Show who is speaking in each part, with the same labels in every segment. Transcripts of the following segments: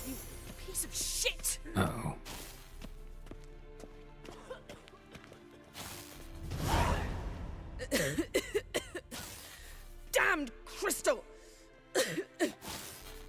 Speaker 1: you piece of shit!
Speaker 2: Uh-oh.
Speaker 1: Damned crystal!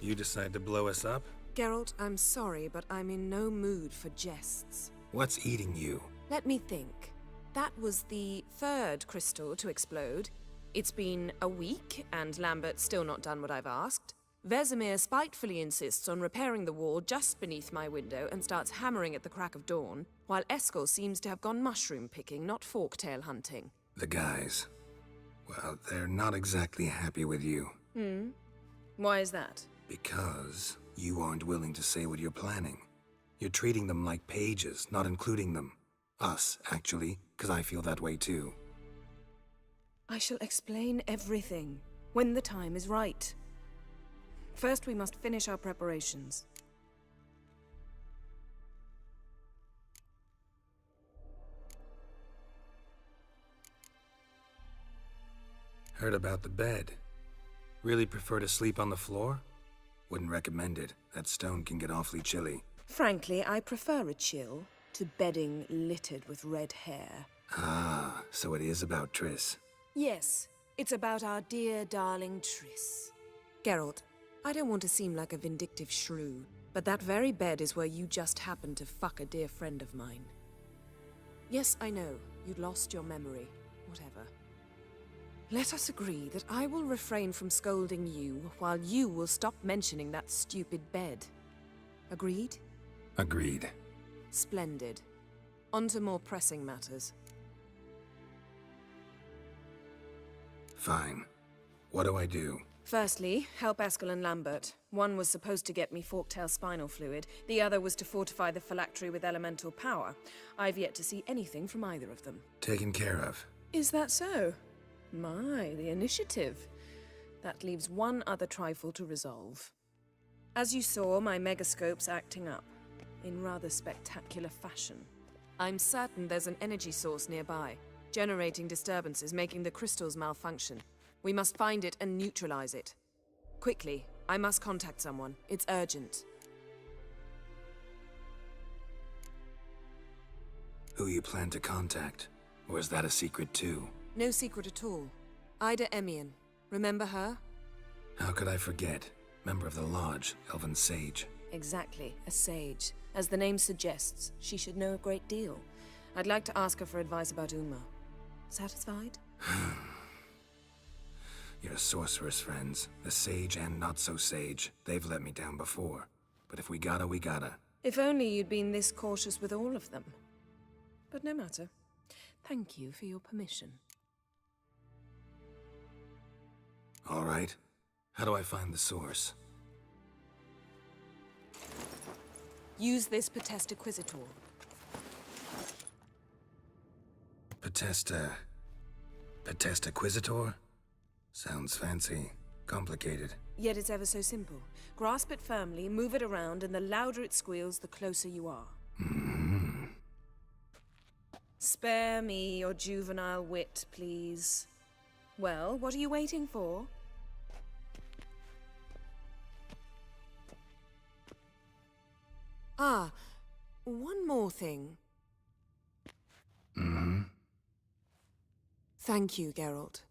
Speaker 2: You decide to blow us up?
Speaker 1: Geralt, I'm sorry, but I'm in no mood for jests.
Speaker 2: What's eating you?
Speaker 1: Let me think. That was the third crystal to explode. It's been a week, and Lambert's still not done what I've asked. Vesemir spitefully insists on repairing the wall just beneath my window and starts hammering at the crack of dawn, while Eskel seems to have gone mushroom picking, not forktail hunting.
Speaker 2: The guys. Well, they're not exactly happy with you.
Speaker 1: Why is that?
Speaker 2: Because you aren't willing to say what you're planning. You're treating them like pages, not including them. Us, actually, because I feel that way too.
Speaker 1: I shall explain everything when the time is right. First, we must finish our preparations.
Speaker 2: Heard about the bed. Really prefer to sleep on the floor? Wouldn't recommend it. That stone can get awfully chilly.
Speaker 1: Frankly, I prefer a chill to bedding littered with red hair.
Speaker 2: Ah, so it is about Triss.
Speaker 1: Yes, it's about our dear darling Triss. Geralt, I don't want to seem like a vindictive shrew, but that very bed is where you just happened to fuck a dear friend of mine. Yes, I know, you'd lost your memory. Whatever. Let us agree that I will refrain from scolding you, while you will stop mentioning that stupid bed. Agreed?
Speaker 2: Agreed.
Speaker 1: Splendid. On to more pressing matters.
Speaker 2: Fine. What do I do?
Speaker 1: Firstly, help Eskel and Lambert. One was supposed to get me forktail spinal fluid, the other was to fortify the phylactery with elemental power. I've yet to see anything from either of them.
Speaker 2: Taken care of.
Speaker 1: Is that so? My, the initiative. That leaves one other trifle to resolve. As you saw, my megascope's acting up, in rather spectacular fashion. I'm certain there's an energy source nearby, generating disturbances, making the crystals malfunction. We must find it and neutralize it. Quickly, I must contact someone. It's urgent.
Speaker 2: Who you plan to contact? Or is that a secret too?
Speaker 1: No secret at all. Ida Emian. Remember her?
Speaker 2: How could I forget? Member of the Lodge, Elven Sage.
Speaker 1: Exactly, a sage. As the name suggests, she should know a great deal. I'd like to ask her for advice about Uma. Satisfied?
Speaker 2: Your sorceress friends, the sage and not-so-sage, they've let me down before. But if we gotta, we gotta.
Speaker 1: If only you'd been this cautious with all of them. But no matter. Thank you for your permission.
Speaker 2: All right. How do I find the source?
Speaker 1: Use this Potestaquizitor.
Speaker 2: Potestaquizitor? Sounds fancy. Complicated.
Speaker 1: Yet it's ever so simple. Grasp it firmly, move it around, and the louder it squeals, the closer you are. Spare me your juvenile wit, please. Well, what are you waiting for? Ah, one more thing. Thank you, Geralt.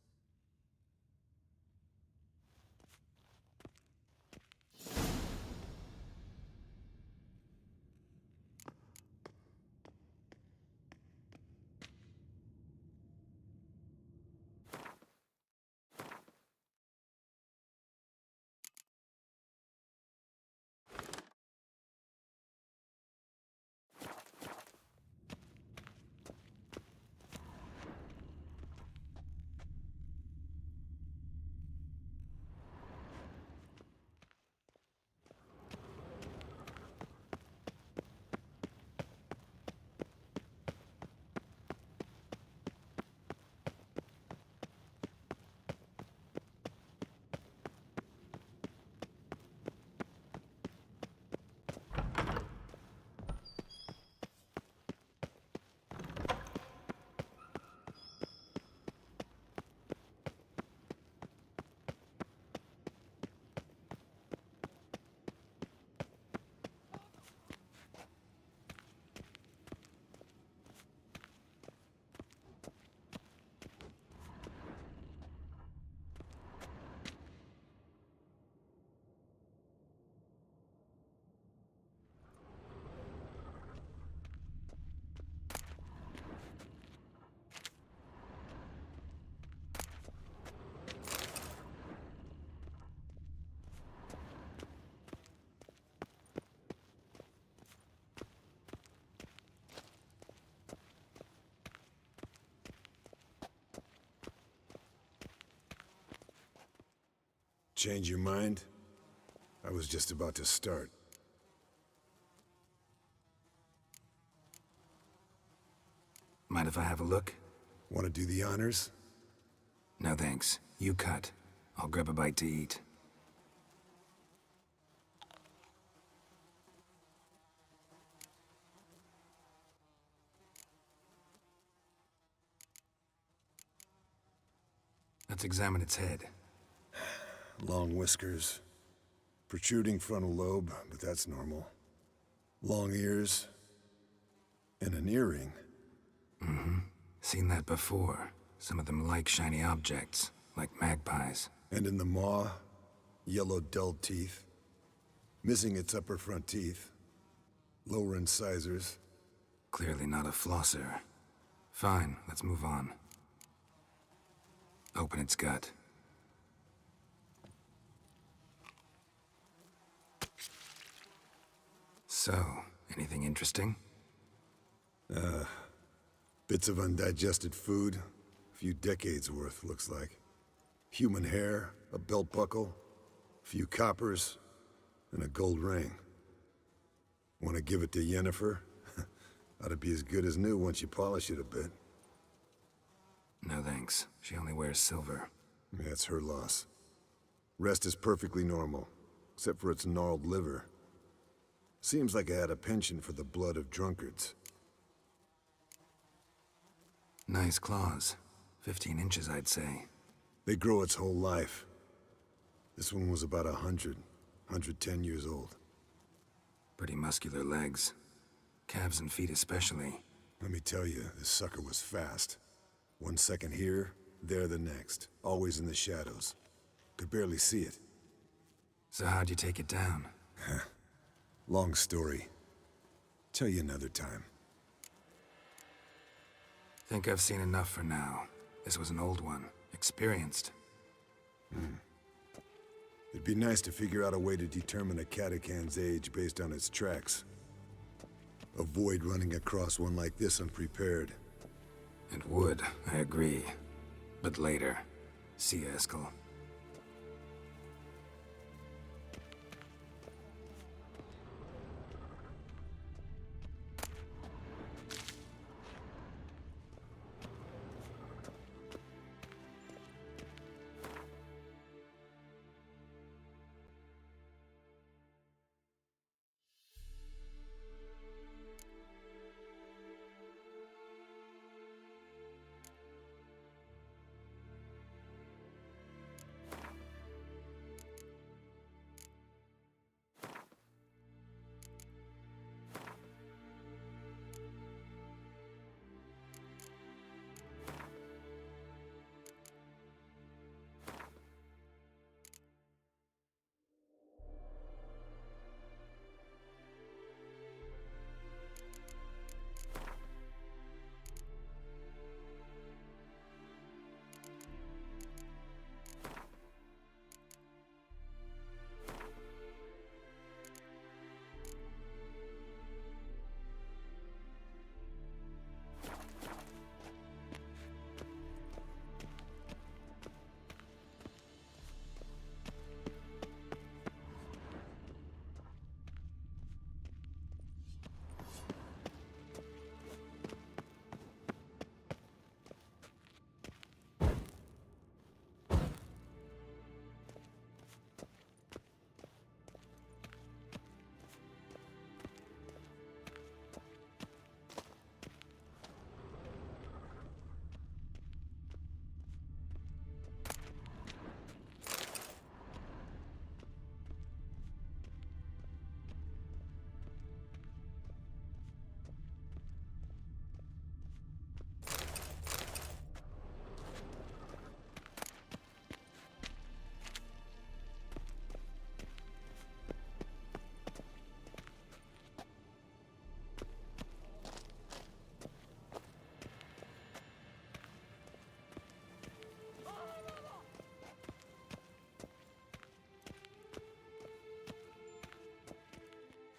Speaker 3: change your mind? I was just about to start.
Speaker 2: Mind if I have a look?
Speaker 3: Want to do the honors?
Speaker 2: No thanks. You cut. I'll grab a bite to eat. Let's examine its head.
Speaker 3: Long whiskers. Protruding frontal lobe, but that's normal. Long ears. And an earring.
Speaker 2: Mm-hmm. Seen that before. Some of them like shiny objects, like magpies.
Speaker 3: And in the maw, yellow dulled teeth. Missing its upper front teeth. Lower incisors.
Speaker 2: Clearly not a flosser. Fine, let's move on. Open its gut. So, anything interesting?
Speaker 3: Bits of undigested food. A few decades worth, looks like. Human hair, a belt buckle, a few coppers, and a gold ring. Want to give it to Yennefer? Ought to be as good as new once you polish it a bit.
Speaker 2: No thanks. She only wears silver.
Speaker 3: Yeah, it's her loss. Rest is perfectly normal, except for its gnarled liver. Seems like I had a penchant for the blood of drunkards.
Speaker 2: Nice claws. 15 inches, I'd say.
Speaker 3: They grow its whole life. This one was about 110 years old.
Speaker 2: Pretty muscular legs. Calves and feet especially.
Speaker 3: Let me tell you, this sucker was fast. 1 second here, there the next. Always in the shadows. Could barely see it.
Speaker 2: So how'd you take it down?
Speaker 3: Long story. Tell you another time.
Speaker 2: Think I've seen enough for now. This was an old one. Experienced.
Speaker 3: It'd be nice to figure out a way to determine a catacan's age based on its tracks. Avoid running across one like this unprepared.
Speaker 2: It would, I agree. But later. See you, Eskel.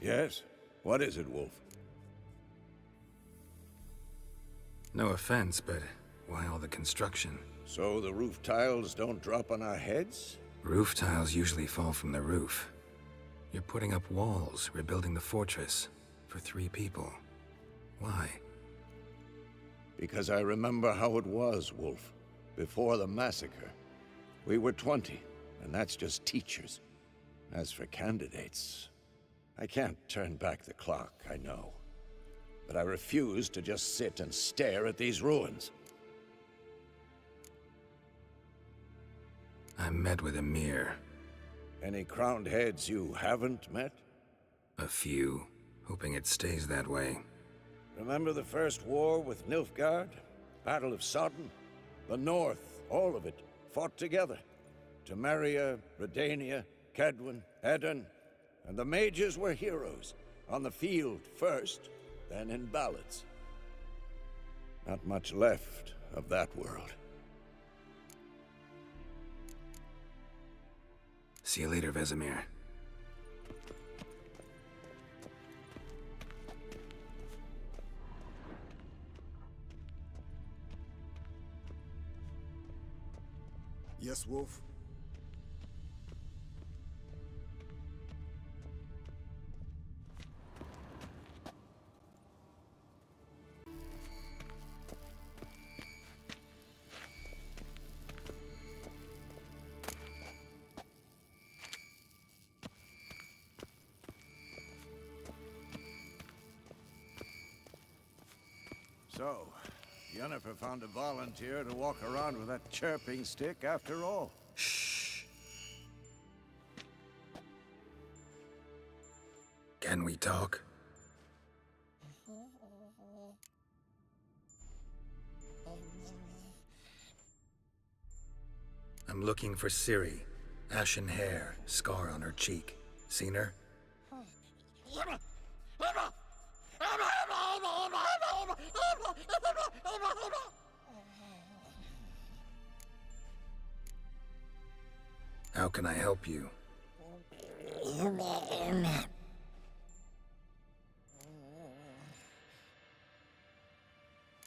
Speaker 4: Yes? What is it, Wolf?
Speaker 2: No offense, but why all the construction?
Speaker 4: So the roof tiles don't drop on our heads?
Speaker 2: Roof tiles usually fall from the roof. You're putting up walls, rebuilding the fortress for 3 people. Why?
Speaker 4: Because I remember how it was, Wolf. Before the massacre. We were 20, and that's just teachers. As for candidates, I can't turn back the clock, I know. But I refuse to just sit and stare at these ruins.
Speaker 2: I met with Emir.
Speaker 4: Any crowned heads you haven't met?
Speaker 2: A few, hoping it stays that way.
Speaker 4: Remember the first war with Nilfgaard? Battle of Sodden? The North, all of it, fought together. Temeria, Redania, Kedwen, Edirn, and the mages were heroes. On the field first, then in ballads. Not much left of that world.
Speaker 2: See you later, Vesemir.
Speaker 3: Yes, Wolf?
Speaker 4: So, Yennefer found a volunteer to walk around with that chirping stick after all.
Speaker 2: Shh. Can we talk? I'm looking for Ciri. Ashen hair, scar on her cheek. Seen her? How can I help you?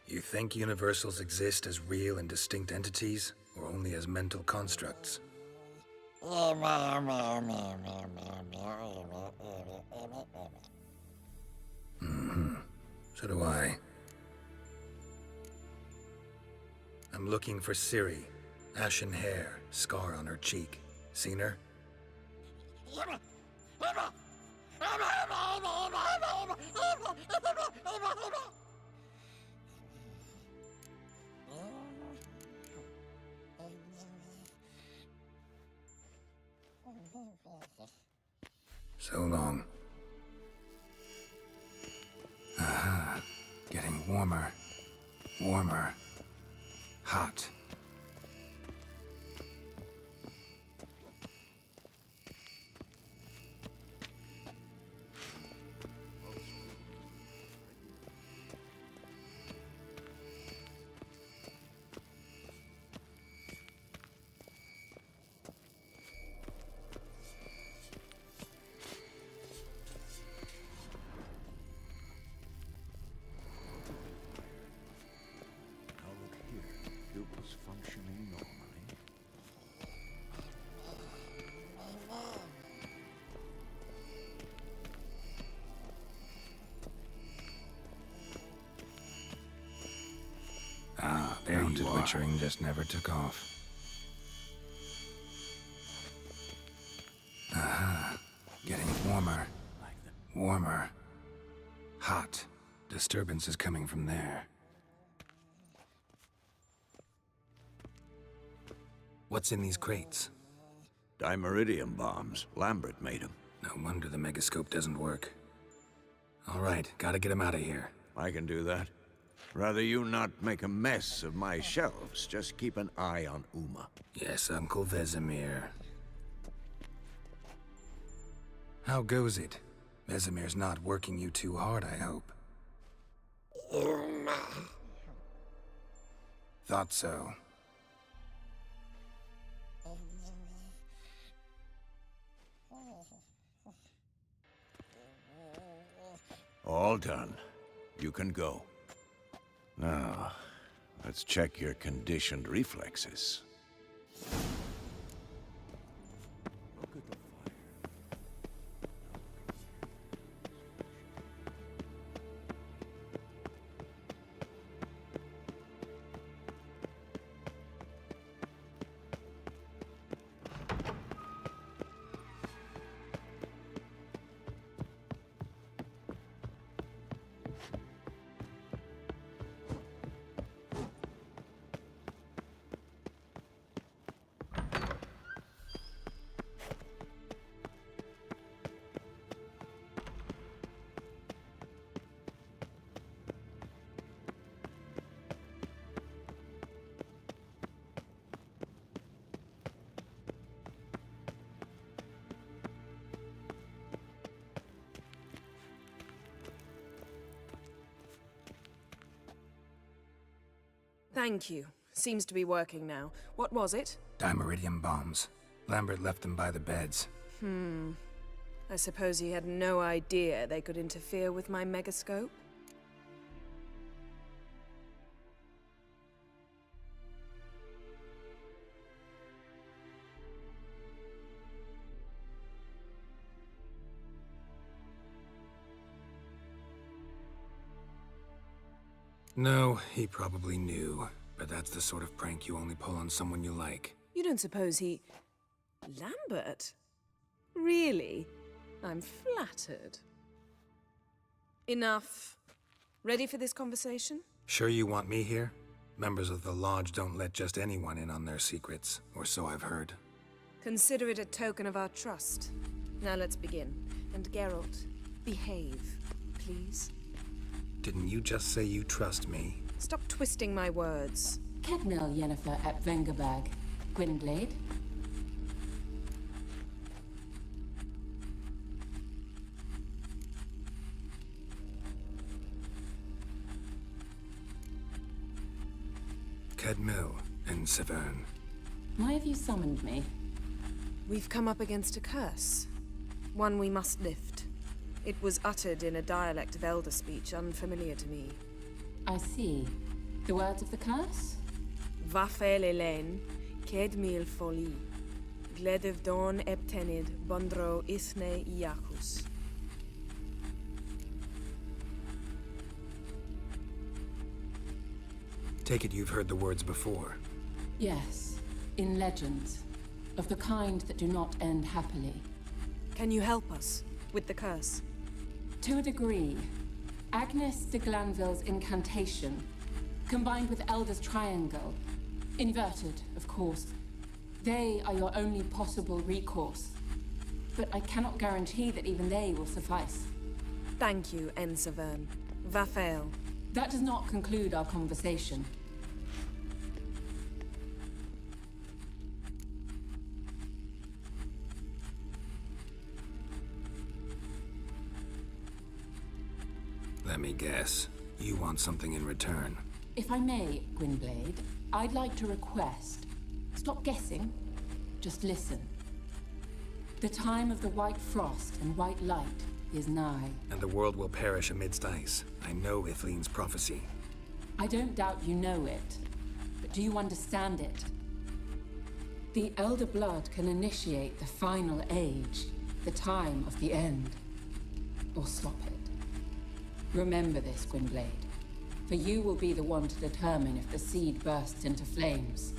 Speaker 2: You think universals exist as real and distinct entities, or only as mental constructs? So do I. I'm looking for Ciri. Ashen hair, scar on her cheek. Seen her? So long. Aha. Getting warmer. Warmer. Hot.
Speaker 4: Functioning normally.
Speaker 2: Ah, there you are. Witchering just never took off. Aha. Getting warmer. Warmer. Hot. Disturbance is coming from there. What's in these crates?
Speaker 4: Dimeridium bombs. Lambert made them.
Speaker 2: No wonder the megascope doesn't work. All right, gotta get him out of here.
Speaker 4: I can do that. Rather you not make a mess of my shelves. Just keep an eye on Uma.
Speaker 2: Yes, Uncle Vesemir. How goes it? Vesemir's not working you too hard, I hope.
Speaker 5: Uma.
Speaker 2: Thought so.
Speaker 4: All done. You can go. Now, let's check your conditioned reflexes.
Speaker 1: Thank you. Seems to be working now. What was it?
Speaker 2: Dimeridium bombs. Lambert left them by the beds.
Speaker 1: I suppose he had no idea they could interfere with my megascope?
Speaker 2: No, he probably knew. But that's the sort of prank you only pull on someone you like.
Speaker 1: You don't suppose he... Lambert? Really? I'm flattered. Enough. Ready for this conversation?
Speaker 2: Sure you want me here? Members of the Lodge don't let just anyone in on their secrets, or so I've heard.
Speaker 1: Consider it a token of our trust. Now let's begin. And Geralt, behave, please.
Speaker 2: Didn't you just say you trust me?
Speaker 1: Stop twisting my words.
Speaker 5: Kedmil Yennefer at Vengerberg. Gwynblade.
Speaker 2: Kedmil and Severn.
Speaker 5: Why have you summoned me?
Speaker 1: We've come up against a curse. One we must lift. It was uttered in a dialect of Elder speech unfamiliar to me.
Speaker 5: I see. The words of the curse?
Speaker 1: Vafel Elen, Kedmil Foli, Gledev Don Eptenid, Bondro Isne Iacus.
Speaker 2: Take it you've heard the words before.
Speaker 5: Yes. In legends. Of the kind that do not end happily.
Speaker 1: Can you help us with the curse?
Speaker 5: To a degree. Agnes de Glanville's incantation, combined with Elder's triangle, inverted, of course. They are your only possible recourse. But I cannot guarantee that even they will suffice.
Speaker 1: Thank you, En Severn. Vafel.
Speaker 5: That does not conclude our conversation.
Speaker 2: Let me guess. You want something in return.
Speaker 5: If I may, Gwynblade, I'd like to request. Stop guessing. Just listen. The time of the white frost and white light is nigh.
Speaker 2: And the world will perish amidst ice. I know Ithleen's prophecy.
Speaker 5: I don't doubt you know it. But do you understand it? The Elder Blood can initiate the final age, the time of the end. Or stop it. Remember this, Gwynblade. For you will be the one to determine if the seed bursts into flames.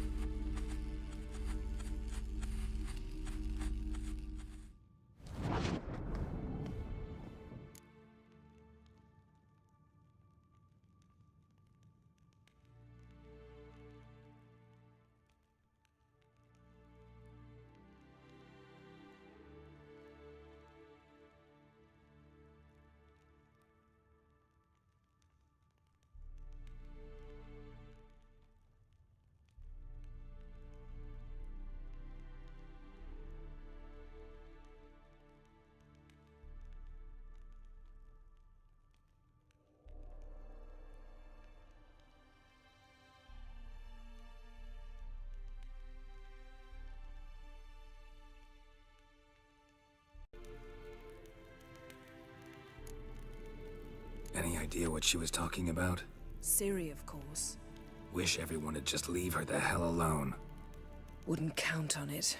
Speaker 2: Any idea what she was talking about?
Speaker 1: Ciri, of course.
Speaker 2: Wish everyone would just leave her the hell alone.
Speaker 1: Wouldn't count on it.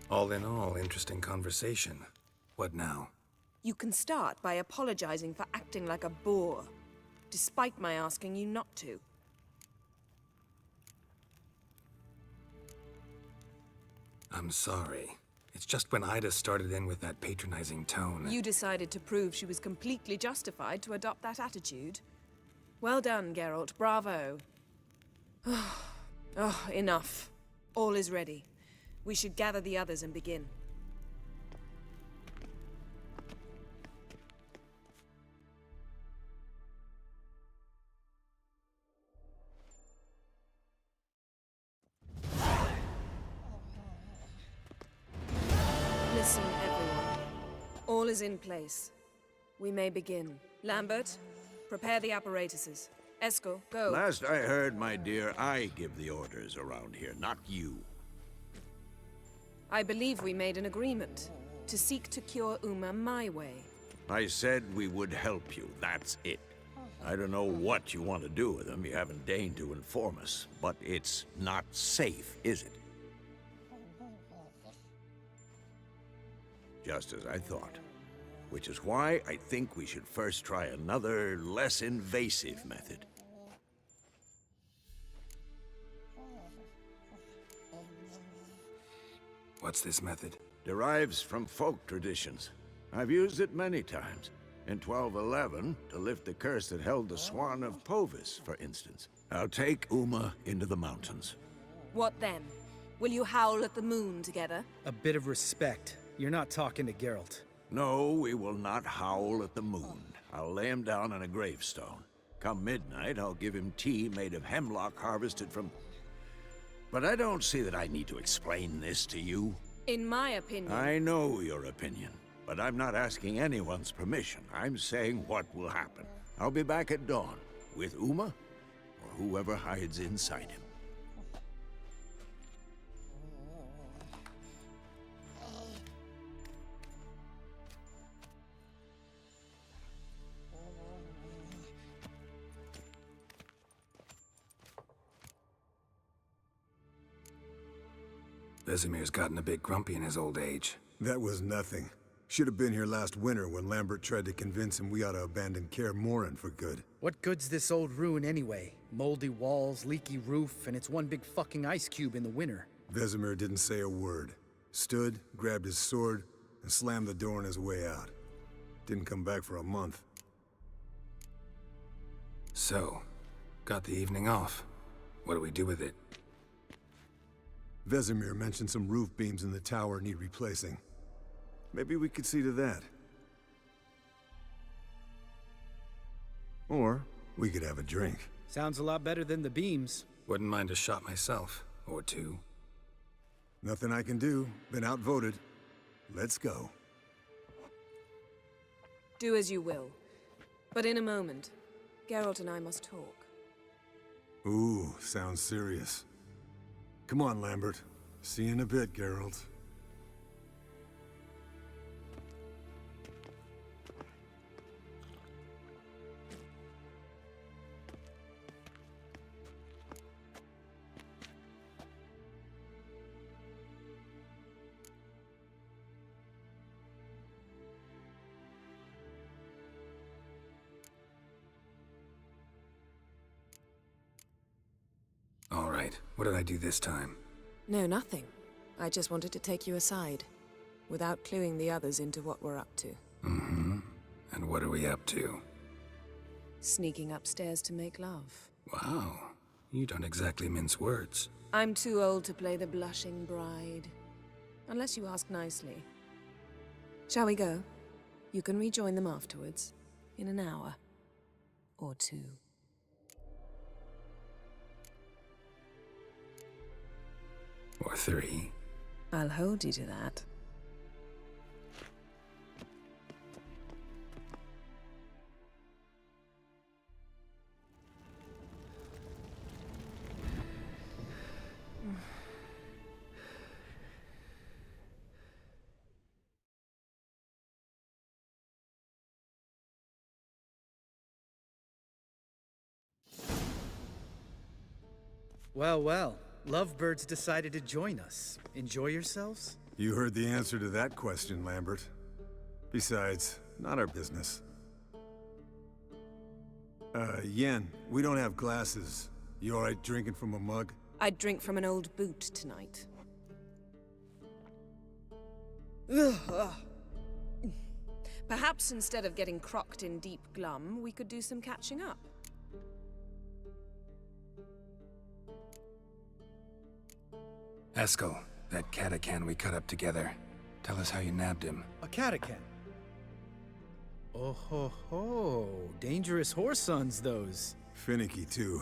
Speaker 2: All in all, interesting conversation. What now?
Speaker 1: You can start by apologizing for acting like a boor, despite my asking you not to.
Speaker 2: I'm sorry. It's just when Ida started in with that patronizing tone.
Speaker 1: You decided to prove she was completely justified to adopt that attitude. Well done, Geralt. Bravo. Oh, enough. All is ready. We should gather the others and begin. Listen, everyone. All is in place. We may begin. Lambert, prepare the apparatuses. Eskel, go.
Speaker 4: Last I heard, my dear, I give the orders around here, not you.
Speaker 1: I believe we made an agreement to seek to cure Uma my way.
Speaker 4: I said we would help you, that's it. I don't know what you want to do with him, you haven't deigned to inform us, but it's not safe, is it? Just as I thought. Which is why I think we should first try another, less invasive method.
Speaker 2: What's this method?
Speaker 4: Derives from folk traditions. I've used it many times. In 1211, to lift the curse that held the Swan of Povis, for instance. I'll take Uma into the mountains.
Speaker 1: What then? Will you howl at the moon together?
Speaker 6: A bit of respect. You're not talking to Geralt.
Speaker 4: No, we will not howl at the moon. I'll lay him down on a gravestone. Come midnight, I'll give him tea made of hemlock harvested from... But I don't see that I need to explain this to you.
Speaker 1: In my opinion...
Speaker 4: I know your opinion, but I'm not asking anyone's permission. I'm saying what will happen. I'll be back at dawn, with Uma, or whoever hides inside him.
Speaker 2: Vesemir's gotten a bit grumpy in his old age.
Speaker 3: That was nothing. Should have been here last winter when Lambert tried to convince him we ought to abandon Kaer Morhen for good.
Speaker 6: What good's this old ruin anyway? Moldy walls, leaky roof, and it's one big fucking ice cube in the winter.
Speaker 3: Vesemir didn't say a word. Stood, grabbed his sword, and slammed the door on his way out. Didn't come back for a month.
Speaker 2: So, got the evening off. What do we do with it?
Speaker 3: Vesemir mentioned some roof beams in the tower need replacing. Maybe we could see to that. Or we could have a drink.
Speaker 6: Sounds a lot better than the beams.
Speaker 2: Wouldn't mind a shot myself, or two.
Speaker 3: Nothing I can do. Been outvoted. Let's go.
Speaker 1: Do as you will. But in a moment, Geralt and I must talk.
Speaker 3: Ooh, sounds serious. Come on, Lambert. See you in a bit, Geralt.
Speaker 2: All right, what did I do this time?
Speaker 1: No, nothing. I just wanted to take you aside, without cluing the others into what we're up to.
Speaker 2: Mm-hmm. And what are we up to?
Speaker 1: Sneaking upstairs to make love.
Speaker 2: Wow, you don't exactly mince words.
Speaker 1: I'm too old to play the blushing bride. Unless you ask nicely. Shall we go? You can rejoin them afterwards. In an hour. Or two.
Speaker 2: Or three.
Speaker 1: I'll hold you to that.
Speaker 6: Well, well. Lovebirds decided to join us. Enjoy yourselves?
Speaker 3: You heard the answer to that question, Lambert. Besides, not our business. Yen, we don't have glasses. You alright drinking from a mug?
Speaker 1: I'd drink from an old boot tonight. Perhaps instead of getting crocked in deep glum, we could do some catching up.
Speaker 2: Eskel, that catacan we cut up together. Tell us how you nabbed him.
Speaker 6: A catacan. Oh ho ho. Dangerous whoresons, those.
Speaker 3: Finicky, too.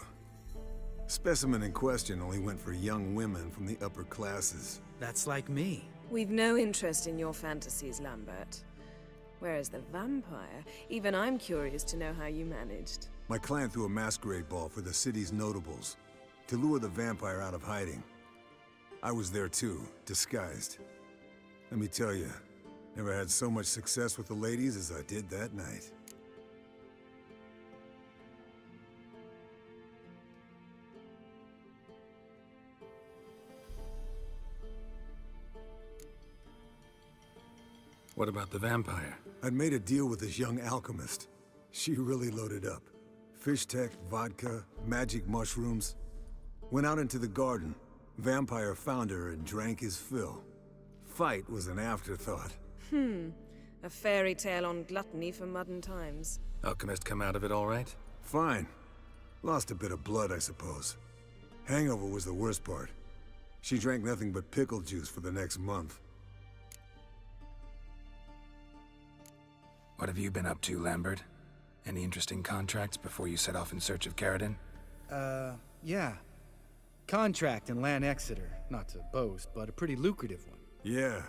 Speaker 3: Specimen in question only went for young women from the upper classes.
Speaker 6: That's like me.
Speaker 1: We've no interest in your fantasies, Lambert. Whereas the vampire, even I'm curious to know how you managed.
Speaker 3: My clan threw a masquerade ball for the city's notables, to lure the vampire out of hiding. I was there too, disguised. Let me tell you, never had so much success with the ladies as I did that night.
Speaker 2: What about the vampire?
Speaker 3: I'd made a deal with this young alchemist. She really loaded up. Fish tech, vodka, magic mushrooms. Went out into the garden. Vampire found her and drank his fill. Fight was an afterthought.
Speaker 1: A fairy tale on gluttony for modern times.
Speaker 2: Alchemist come out of it all right?
Speaker 3: Fine. Lost a bit of blood, I suppose. Hangover was the worst part. She drank nothing but pickle juice for the next month.
Speaker 2: What have you been up to, Lambert? Any interesting contracts before you set off in search of Caridin?
Speaker 6: Yeah. Contract in Lan Exeter. Not to boast, but a pretty lucrative one.
Speaker 3: Yeah.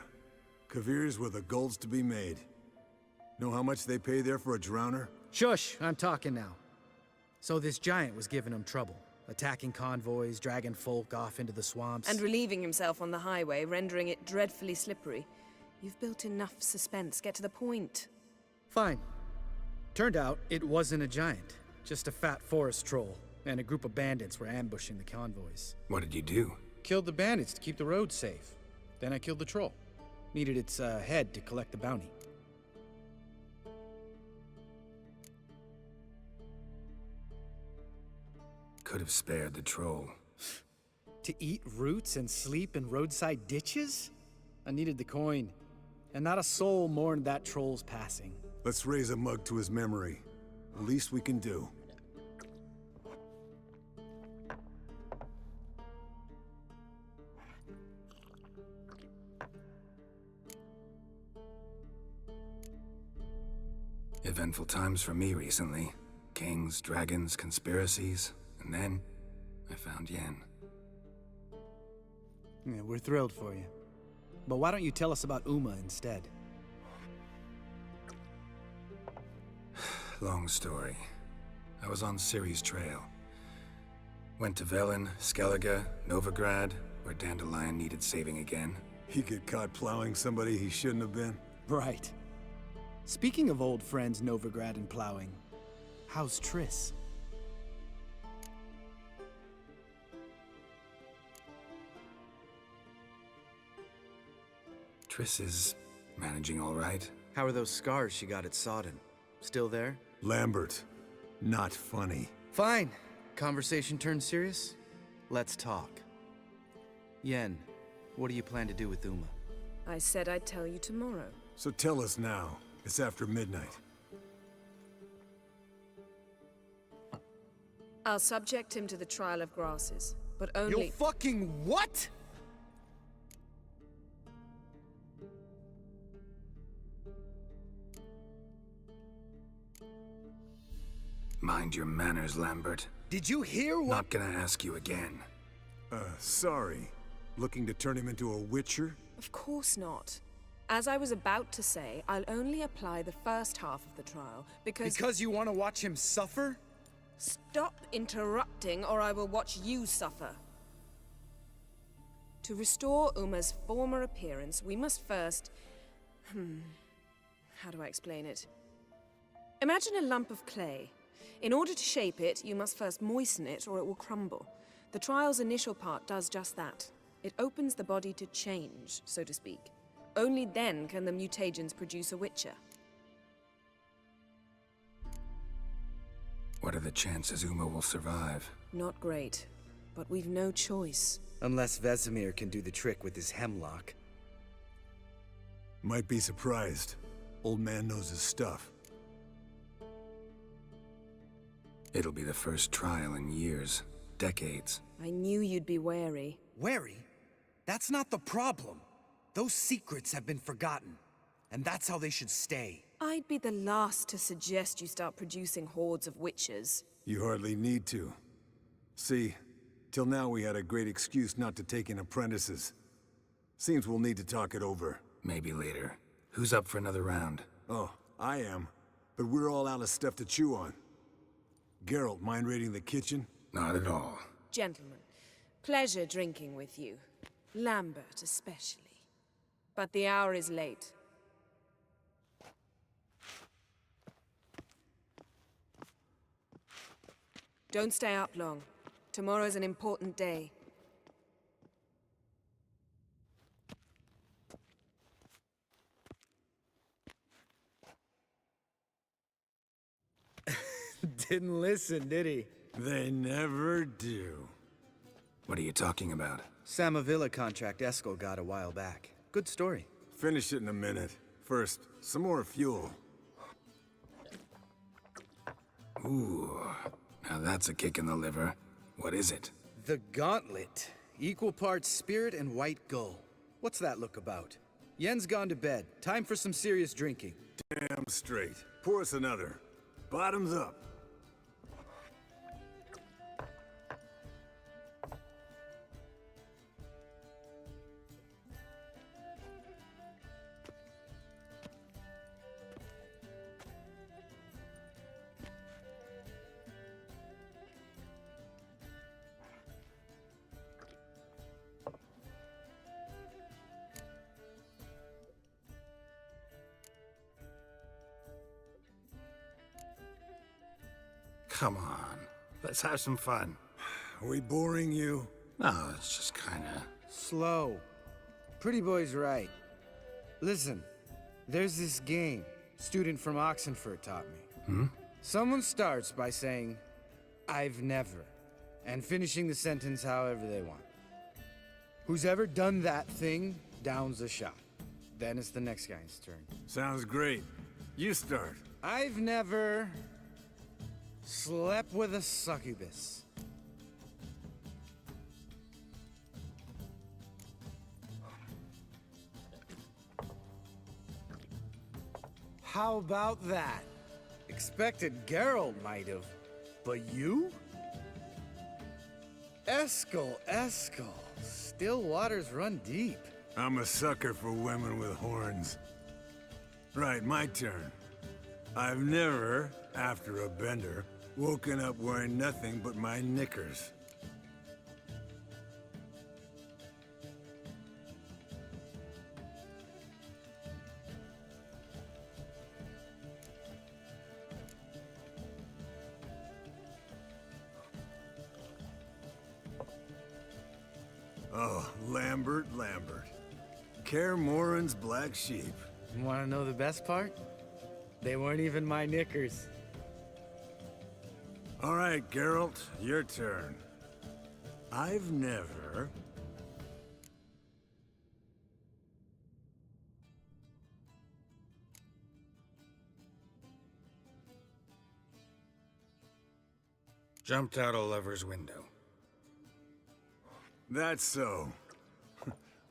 Speaker 3: Kavir's were the golds to be made. Know how much they pay there for a drowner?
Speaker 6: Shush, I'm talking now. So this giant was giving him trouble. Attacking convoys, dragging folk off into the swamps.
Speaker 1: And relieving himself on the highway, rendering it dreadfully slippery. You've built enough suspense. Get to the point.
Speaker 6: Fine. Turned out it wasn't a giant. Just a fat forest troll. And a group of bandits were ambushing the convoys.
Speaker 2: What did you do?
Speaker 6: Killed the bandits to keep the roads safe. Then I killed the troll. Needed its head to collect the bounty.
Speaker 2: Could have spared the troll.
Speaker 6: To eat roots and sleep in roadside ditches? I needed the coin. And not a soul mourned that troll's passing.
Speaker 3: Let's raise a mug to his memory. The least we can do.
Speaker 2: Eventful times for me recently. Kings, dragons, conspiracies, and then I found Yen.
Speaker 6: Yeah, we're thrilled for you. But why don't you tell us about Uma instead?
Speaker 2: Long story. I was on Ciri's trail. Went to Velen, Skellige, Novigrad, where Dandelion needed saving again.
Speaker 3: He get caught plowing somebody he shouldn't have been.
Speaker 6: Right. Speaking of old friends Novigrad and plowing, how's Triss?
Speaker 2: Triss is managing all right.
Speaker 7: How are those scars she got at Sodden? Still there?
Speaker 3: Lambert. Not funny.
Speaker 7: Fine. Conversation turned serious? Let's talk. Yen, what do you plan to do with Uma?
Speaker 1: I said I'd tell you tomorrow.
Speaker 3: So tell us now. It's after midnight.
Speaker 1: I'll subject him to the trial of grasses, but only—
Speaker 6: You fucking what?!
Speaker 2: Mind your manners, Lambert.
Speaker 6: Did you hear what—
Speaker 2: Not gonna ask you again.
Speaker 3: Sorry. Looking to turn him into a witcher?
Speaker 1: Of course not. As I was about to say, I'll only apply the first half of the trial, because—
Speaker 6: Because you want to watch him suffer?
Speaker 1: Stop interrupting, or I will watch you suffer. To restore Uma's former appearance, we must first— how do I explain it? Imagine a lump of clay. In order to shape it, you must first moisten it, or it will crumble. The trial's initial part does just that. It opens the body to change, so to speak. Only then can the mutagens produce a witcher.
Speaker 2: What are the chances Uma will survive?
Speaker 1: Not great, but we've no choice.
Speaker 7: Unless Vesemir can do the trick with his hemlock.
Speaker 3: Might be surprised. Old man knows his stuff.
Speaker 2: It'll be the first trial in years. Decades.
Speaker 1: I knew you'd be wary.
Speaker 8: Wary? That's not the problem. Those secrets have been forgotten, and that's how they should stay.
Speaker 1: I'd be the last to suggest you start producing hordes of witches.
Speaker 3: You hardly need to. See, till now we had a great excuse not to take in apprentices. Seems we'll need to talk it over.
Speaker 2: Maybe later. Who's up for another round?
Speaker 3: Oh, I am. But we're all out of stuff to chew on. Geralt, mind raiding the kitchen?
Speaker 2: Not at all.
Speaker 1: Gentlemen, pleasure drinking with you. Lambert especially. But the hour is late. Don't stay up long. Tomorrow's an important day.
Speaker 6: Didn't listen, did he?
Speaker 3: They never do.
Speaker 2: What are you talking about?
Speaker 7: Samavilla contract Eskel got a while back. Good story.
Speaker 3: Finish it in a minute. First, some more fuel.
Speaker 2: Ooh, now that's a kick in the liver. What is it?
Speaker 7: The Gauntlet. Equal parts spirit and white gull. What's that look about? Yen's gone to bed. Time for some serious drinking.
Speaker 3: Damn straight. Pour us another. Bottoms up.
Speaker 2: Come on, let's have some fun.
Speaker 3: Are we boring you?
Speaker 2: No, it's just kinda...
Speaker 6: Slow. Pretty boy's right. Listen, there's this game student from Oxenford taught me. Someone starts by saying, "I've never," and finishing the sentence however they want. Who's ever done that thing downs a shot. Then it's the next guy's turn.
Speaker 3: Sounds great. You start.
Speaker 6: I've never slept with a succubus. How about that? Expected Geralt might have, but you? Eskel. Still waters run deep.
Speaker 3: I'm a sucker for women with horns. Right, my turn. I've never, after a bender, woken up wearing nothing but my knickers. Oh, Lambert. Kaer Morhen's black sheep.
Speaker 6: You wanna know the best part? They weren't even my knickers.
Speaker 3: All right, Geralt, your turn. I've never...
Speaker 2: Jumped out a lover's window.
Speaker 3: That's so.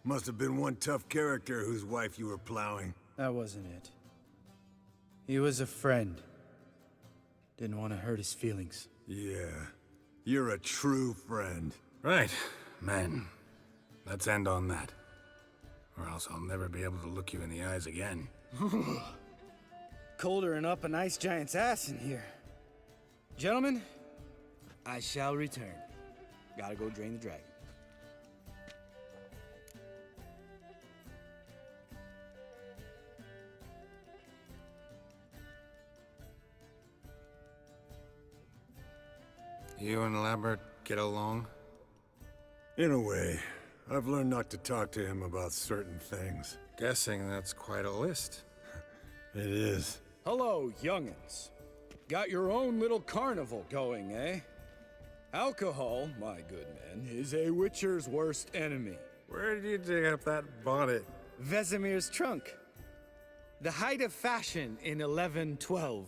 Speaker 3: Must have been one tough character whose wife you were plowing.
Speaker 6: That wasn't it. He was a friend. Didn't want to hurt his feelings.
Speaker 3: Yeah, you're a true friend.
Speaker 2: Right, men. Let's end on that. Or else I'll never be able to look you in the eyes again.
Speaker 6: Colder and up an ice giant's ass in here. Gentlemen, I shall return. Gotta go drain the dragon.
Speaker 2: You and Lambert get along?
Speaker 3: In a way. I've learned not to talk to him about certain things.
Speaker 2: Guessing that's quite a list.
Speaker 3: It is.
Speaker 6: Hello, young'uns. Got your own little carnival going, eh? Alcohol, my good men, is a witcher's worst enemy.
Speaker 2: Where did you dig up that bonnet?
Speaker 6: Vesemir's trunk. The height of fashion in 1112.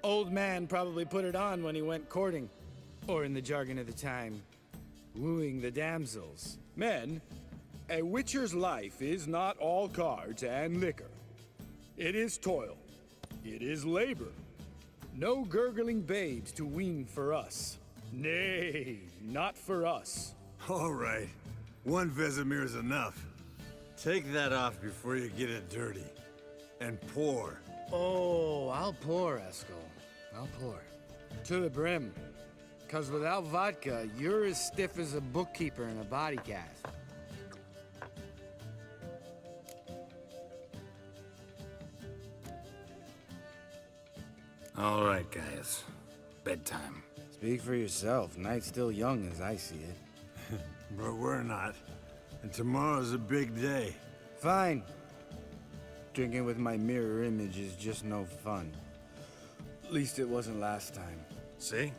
Speaker 6: Old man probably put it on when he went courting. Or in the jargon of the time, wooing the damsels. Men, a witcher's life is not all cards and liquor. It is toil. It is labor. No gurgling babes to wean for us. Nay, not for us.
Speaker 3: All right. One Vesemir's enough. Take that off before you get it dirty. And pour.
Speaker 6: Oh, I'll pour, Eskel. I'll pour. To the brim. Because without vodka, you're as stiff as a bookkeeper in a body cast.
Speaker 2: All right, guys. Bedtime.
Speaker 6: Speak for yourself. Night's still young as I see it.
Speaker 3: But we're not. And tomorrow's a big day.
Speaker 6: Fine. Drinking with my mirror image is just no fun. At least it wasn't last time.
Speaker 2: See?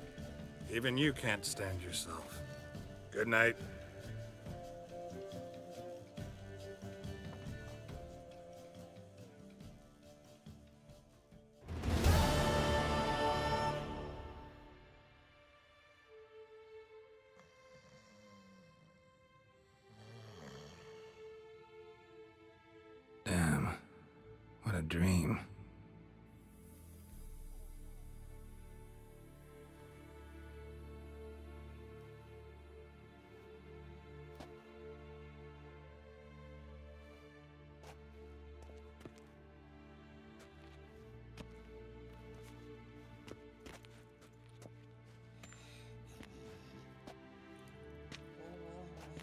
Speaker 2: Even you can't stand yourself. Good night. Damn. What a dream.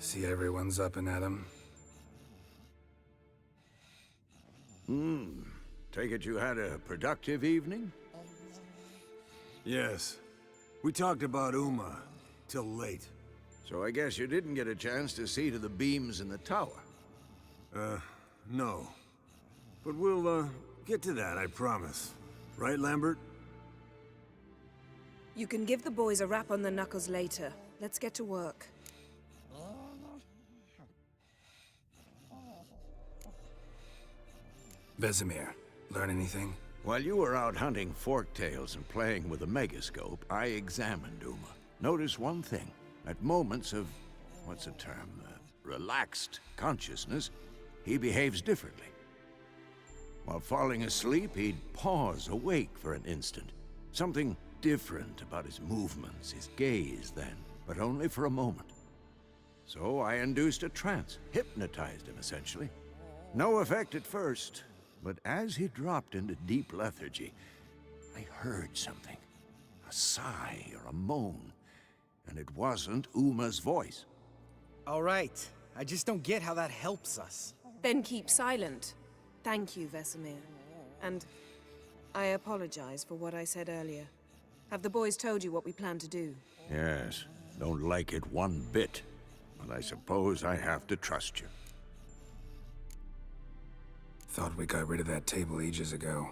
Speaker 2: See everyone's up and at 'em.
Speaker 4: Take it you had a productive evening?
Speaker 3: Yes. We talked about Uma till late.
Speaker 4: So I guess you didn't get a chance to see to the beams in the tower.
Speaker 3: No. But we'll, get to that, I promise. Right, Lambert?
Speaker 1: You can give the boys a rap on the knuckles later. Let's get to work.
Speaker 2: Vesemir, learn anything?
Speaker 4: While you were out hunting forktails and playing with a megascope, I examined Uma. Notice one thing. At moments of, what's the term, relaxed consciousness, he behaves differently. While falling asleep, he'd pause awake for an instant. Something different about his movements, his gaze then, but only for a moment. So I induced a trance, hypnotized him essentially. No effect at first, but as he dropped into deep lethargy, I heard something. A sigh or a moan, and it wasn't Uma's voice.
Speaker 8: All right. I just don't get how that helps us.
Speaker 1: Then keep silent. Thank you, Vesemir. And I apologize for what I said earlier. Have the boys told you what we plan to do?
Speaker 4: Yes, don't like it one bit, but I suppose I have to trust you.
Speaker 2: Thought we got rid of that table ages ago.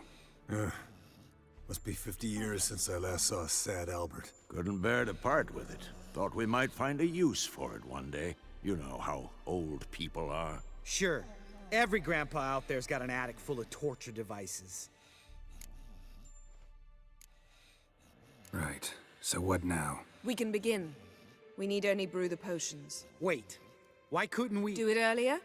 Speaker 3: Must be 50 years since I last saw sad Albert.
Speaker 4: Couldn't bear to part with it. Thought we might find a use for it one day. You know how old people are.
Speaker 8: Sure. Every grandpa out there's got an attic full of torture devices.
Speaker 2: Right. So what now?
Speaker 1: We can begin. We need only brew the potions.
Speaker 8: Wait. Why couldn't we...
Speaker 1: Do it earlier?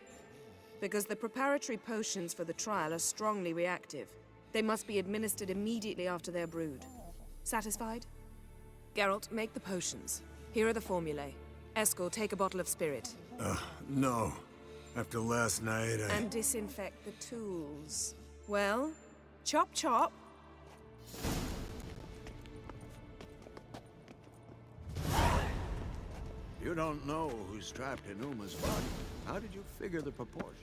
Speaker 1: Because the preparatory potions for the trial are strongly reactive. They must be administered immediately after they're brewed. Satisfied? Geralt, make the potions. Here are the formulae. Eskel, take a bottle of spirit.
Speaker 3: No. After last night,
Speaker 1: And disinfect the tools. Well, chop chop.
Speaker 4: You don't know who's trapped in Uma's body. How did you figure the proportions?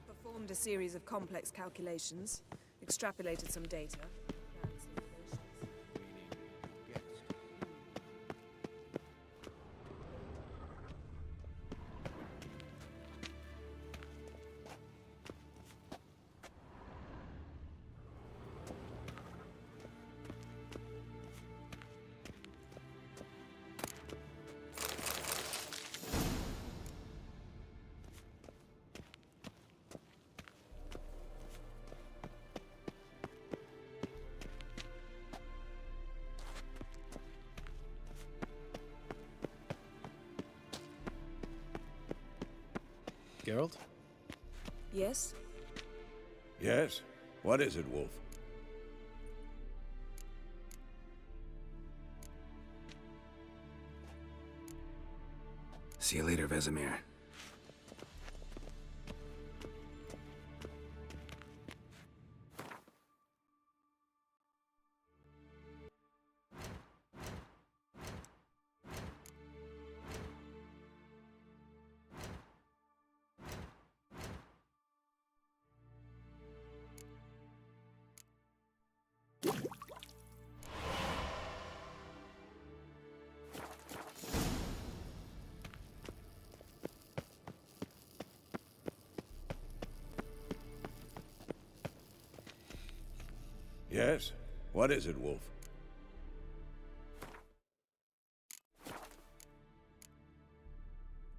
Speaker 1: Performed a series of complex calculations. Extrapolated some data. Ran simulations.
Speaker 6: Geralt?
Speaker 1: Yes?
Speaker 4: Yes? What is it, Wolf?
Speaker 2: See you later, Vesemir.
Speaker 4: Yes? What is it, Wolf?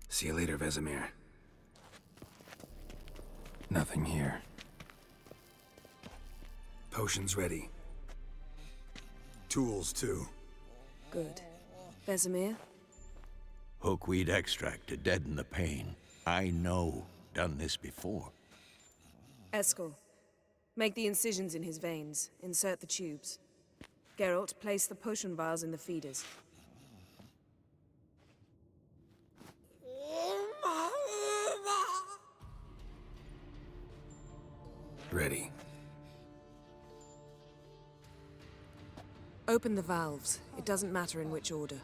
Speaker 2: See you later, Vesemir. Nothing here. Potions ready.
Speaker 3: Tools, too.
Speaker 1: Good. Vesemir?
Speaker 4: Hookweed extract to deaden the pain. I know. Done this before.
Speaker 1: Eskel, make the incisions in his veins. Insert the tubes. Geralt, place the potion vials in the feeders.
Speaker 2: Ready.
Speaker 1: Open the valves. It doesn't matter in which order.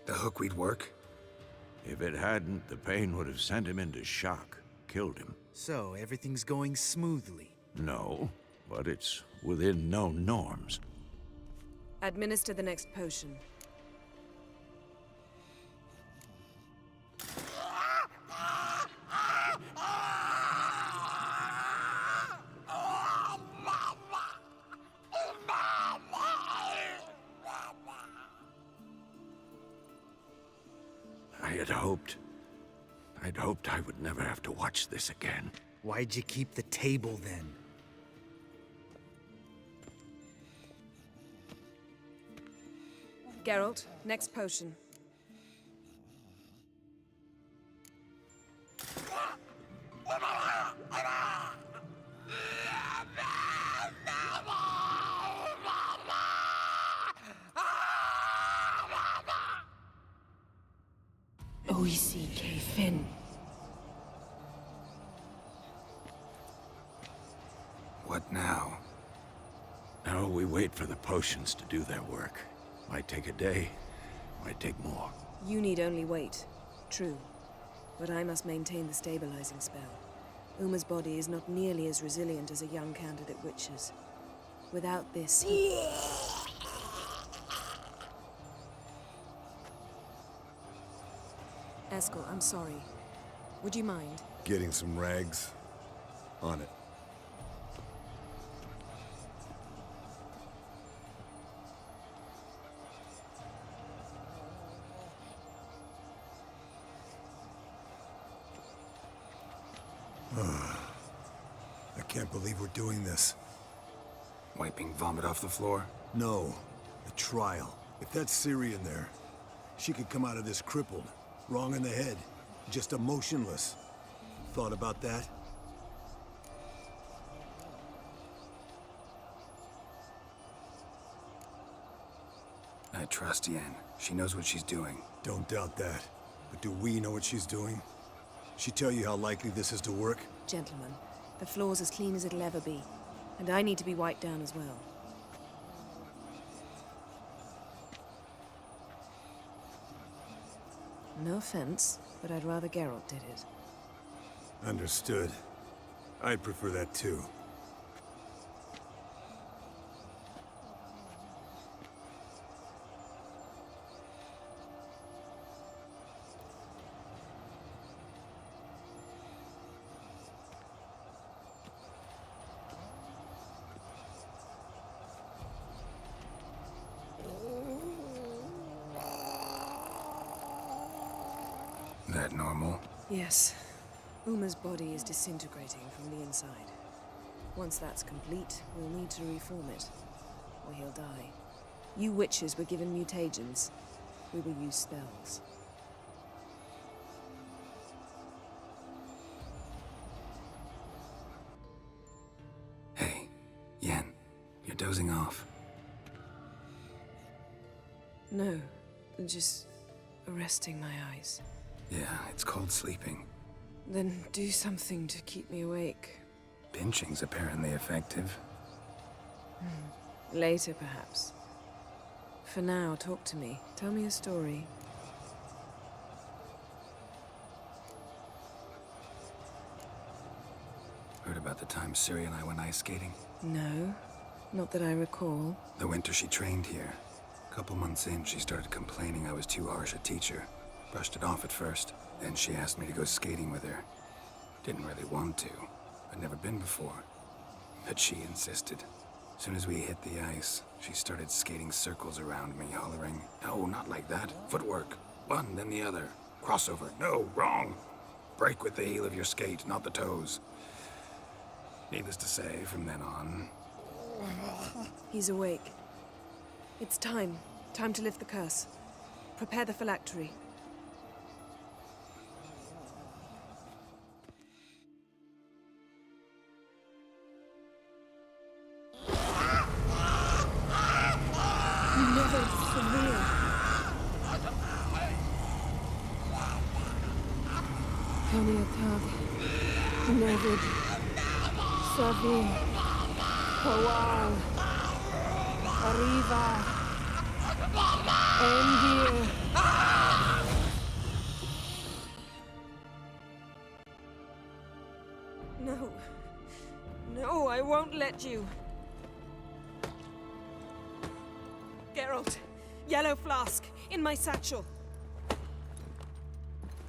Speaker 2: The hookweed work?
Speaker 4: If it hadn't, the pain would have sent him into shock. Killed him.
Speaker 7: So, everything's going smoothly.
Speaker 4: No, but it's within known norms.
Speaker 1: Administer the next potion.
Speaker 4: I'd hoped I would never have to watch this again.
Speaker 7: Why'd you keep the table then?
Speaker 1: Geralt, next potion. Oici Fin.
Speaker 2: What now?
Speaker 4: Now we wait for the potions to do their work. Might take a day, might take more.
Speaker 1: You need only wait. True. But I must maintain the stabilizing spell. Uma's body is not nearly as resilient as a young candidate witch's. Without this, Eskel, I'm sorry. Would you mind?
Speaker 3: Getting some rags. On it. I can't believe we're doing this.
Speaker 2: Wiping vomit off the floor?
Speaker 3: No. The trial. If that's Ciri in there, she could come out of this crippled. Wrong in the head. Just emotionless. Thought about that?
Speaker 2: I trust Yen. She knows what she's doing.
Speaker 3: Don't doubt that. But do we know what she's doing? She tell you how likely this is to work?
Speaker 1: Gentlemen, the floor's as clean as it'll ever be. And I need to be wiped down as well. No offense, but I'd rather Geralt did it.
Speaker 3: Understood. I'd prefer that too.
Speaker 2: That normal?
Speaker 1: Yes. Uma's body is disintegrating from the inside. Once that's complete, we'll need to reform it, or he'll die. You witches were given mutagens. We will use spells.
Speaker 2: Hey, Yen, you're dozing off.
Speaker 1: No, just resting my eyes.
Speaker 2: Yeah, it's called sleeping.
Speaker 1: Then do something to keep me awake.
Speaker 2: Pinching's apparently effective.
Speaker 1: Later, perhaps. For now, talk to me. Tell me a story.
Speaker 2: Heard about the time Ciri and I went ice skating?
Speaker 1: No, not that I recall.
Speaker 2: The winter she trained here. A couple months in, she started complaining I was too harsh a teacher. Brushed it off at first. Then she asked me to go skating with her. Didn't really want to. I'd never been before. But she insisted. As soon as we hit the ice, she started skating circles around me, hollering, "No, not like that. Footwork. One, then the other. Crossover. No, wrong. Break with the heel of your skate, not the toes." Needless to say, from then on...
Speaker 1: He's awake. It's time. Time to lift the curse. Prepare the phylactery. Never Cirillia. Kaniatag. Nevid. Savi. Kawal. Arriva. Endir. No. No, I won't let you. Geralt, yellow flask, in my satchel.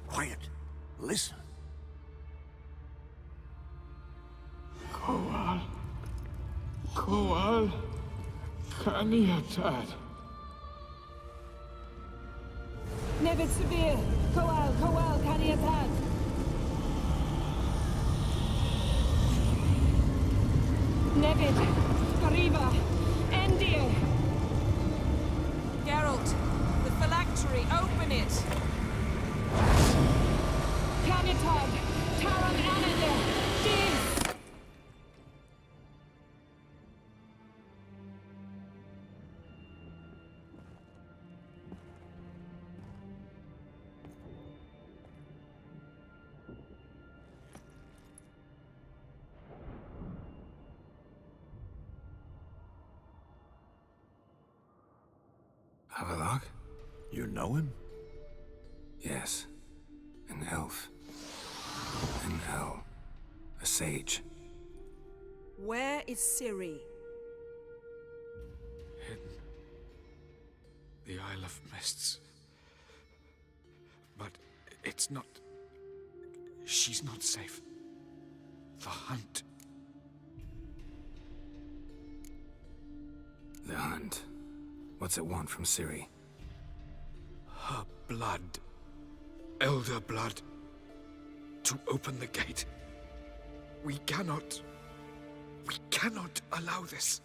Speaker 4: Quiet. Listen.
Speaker 9: Kowal. Kowal. Kaniatad.
Speaker 1: Nevid Severe. Kowal, Kaniatad. Nevid. Arriva. Endir. Geralt, the phylactery, open it! Canitag, Taran Anadir, Diz!
Speaker 2: Havelock?
Speaker 4: You know him?
Speaker 2: Yes. An elf. An elf. A sage.
Speaker 1: Where is Ciri?
Speaker 9: Hidden. The Isle of Mists. But it's not... She's not safe. The hunt.
Speaker 2: The hunt. What's it want from Ciri?
Speaker 9: Her blood. Elder blood. To open the gate. We cannot allow this.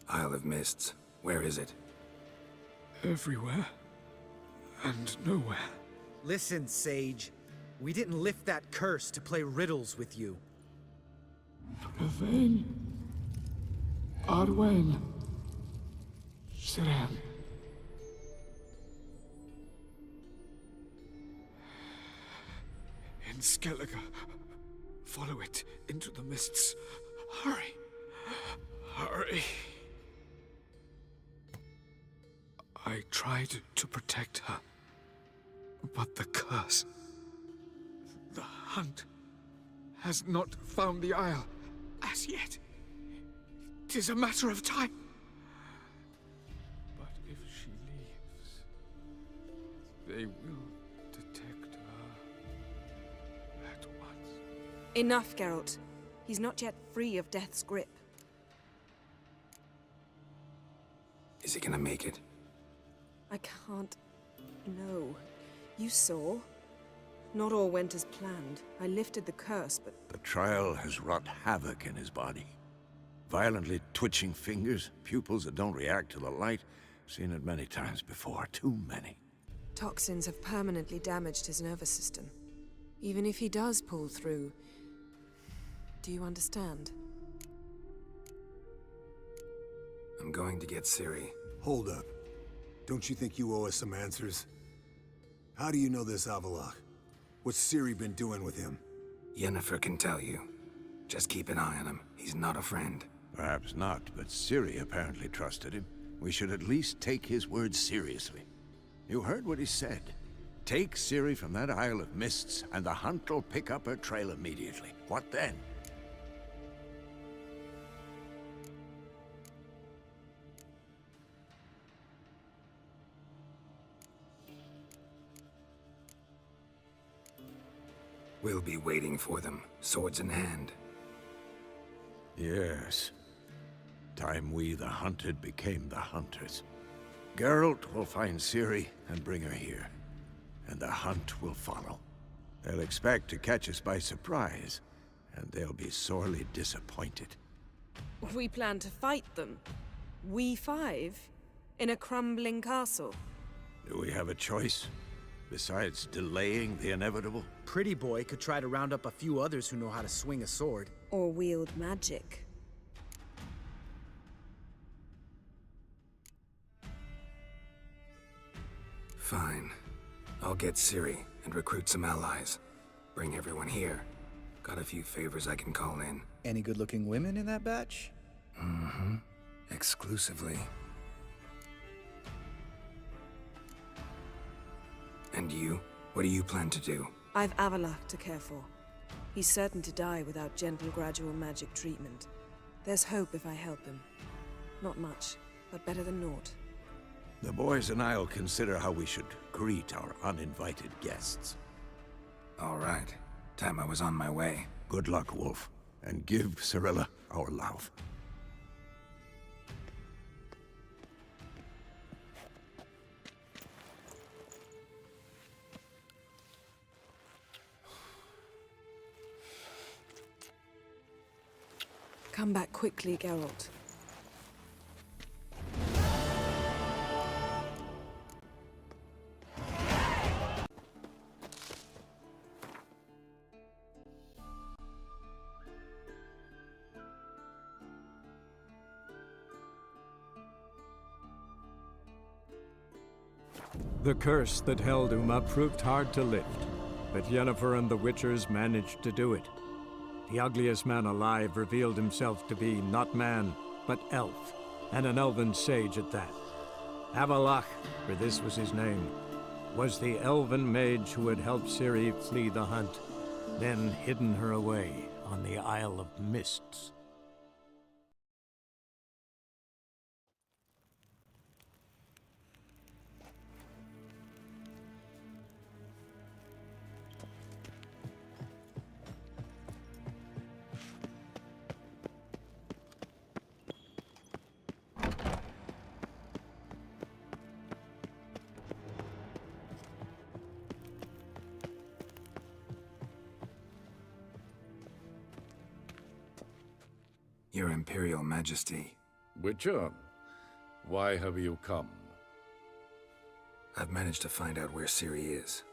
Speaker 2: Isle of Mists. Where is it?
Speaker 9: Everywhere. And nowhere.
Speaker 8: Listen, Sage. We didn't lift that curse to play riddles with you.
Speaker 9: Yvain. Arwen. Siren. In Skellige. Follow it into the mists. Hurry. Hurry. I tried to protect her. But the curse... The hunt... has not found the Isle as yet. 'Tis a matter of time. But if she leaves, they will detect her at once.
Speaker 1: Enough, Geralt. He's not yet free of death's grip.
Speaker 2: Is he gonna make it?
Speaker 1: I can't... No. You saw. Not all went as planned. I lifted the curse, but...
Speaker 4: The trial has wrought havoc in his body. Violently twitching fingers, pupils that don't react to the light. Seen it many times before, too many.
Speaker 1: Toxins have permanently damaged his nervous system. Even if he does pull through... Do you understand?
Speaker 2: I'm going to get Ciri.
Speaker 3: Hold up. Don't you think you owe us some answers? How do you know this Avallac'h? What's Ciri been doing with him?
Speaker 2: Yennefer can tell you. Just keep an eye on him. He's not a friend.
Speaker 4: Perhaps not, but Ciri apparently trusted him. We should at least take his words seriously. You heard what he said. Take Ciri from that Isle of Mists, and the hunt will pick up her trail immediately. What then?
Speaker 2: We'll be waiting for them, swords in hand.
Speaker 4: Yes. Time we, the hunted, became the hunters. Geralt will find Ciri and bring her here, and the hunt will follow. They'll expect to catch us by surprise, and they'll be sorely disappointed.
Speaker 1: We plan to fight them. We five? In a crumbling castle?
Speaker 4: Do we have a choice? Besides delaying the inevitable?
Speaker 7: Pretty Boy could try to round up a few others who know how to swing a sword.
Speaker 1: Or wield magic.
Speaker 2: Fine. I'll get Ciri and recruit some allies. Bring everyone here. Got a few favors I can call in.
Speaker 7: Any good-looking women in that batch?
Speaker 2: Mm-hmm. Exclusively. And you? What do you plan to do?
Speaker 1: I've Avallac'h to care for. He's certain to die without gentle, gradual magic treatment. There's hope if I help him. Not much, but better than naught.
Speaker 4: The boys and I'll consider how we should greet our uninvited guests.
Speaker 2: All right. Time I was on my way.
Speaker 4: Good luck, Wolf, and give Cirillia our love.
Speaker 1: Come back quickly, Geralt.
Speaker 10: The curse that held Uma proved hard to lift, but Yennefer and the Witchers managed to do it. The ugliest man alive revealed himself to be not man, but elf, and an elven sage at that. Avallac'h, for this was his name, was the elven mage who had helped Ciri flee the hunt, then hidden her away on the Isle of Mists.
Speaker 2: Your Imperial Majesty.
Speaker 11: Witcher, why have you come?
Speaker 2: I've managed to find out where Ciri is.